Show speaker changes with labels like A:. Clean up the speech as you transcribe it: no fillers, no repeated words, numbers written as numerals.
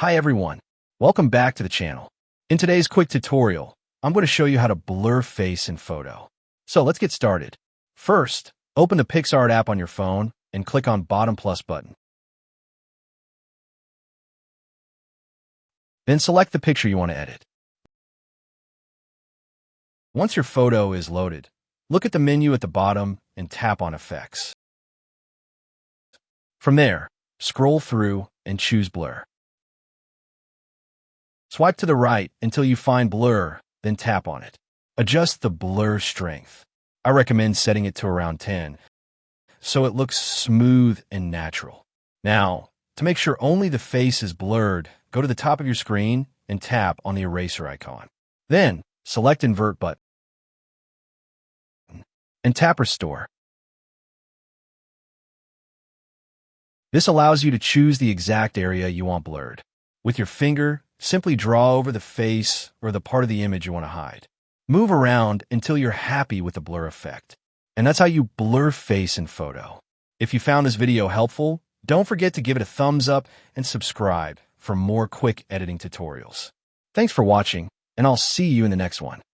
A: Hi everyone, welcome back to the channel. In today's quick tutorial, I'm going to show you how to blur face in photo. So let's get started. First, open the PicsArt app on your phone and click on bottom plus button. Then select the picture you want to edit. Once your photo is loaded, look at the menu at the bottom and tap on Effects. From there, scroll through and choose Blur. Swipe to the right until you find Blur, then tap on it. Adjust the blur strength. I recommend setting it to around 10, so it looks smooth and natural. Now, to make sure only the face is blurred, go to the top of your screen and tap on the eraser icon. Then, select Invert button and tap Restore. This allows you to choose the exact area you want blurred. With your finger, simply draw over the face or the part of the image you want to hide. Move around until you're happy with the blur effect. And that's how you blur face in photo. If you found this video helpful, don't forget to give it a thumbs up and subscribe for more quick editing tutorials. Thanks for watching, and I'll see you in the next one.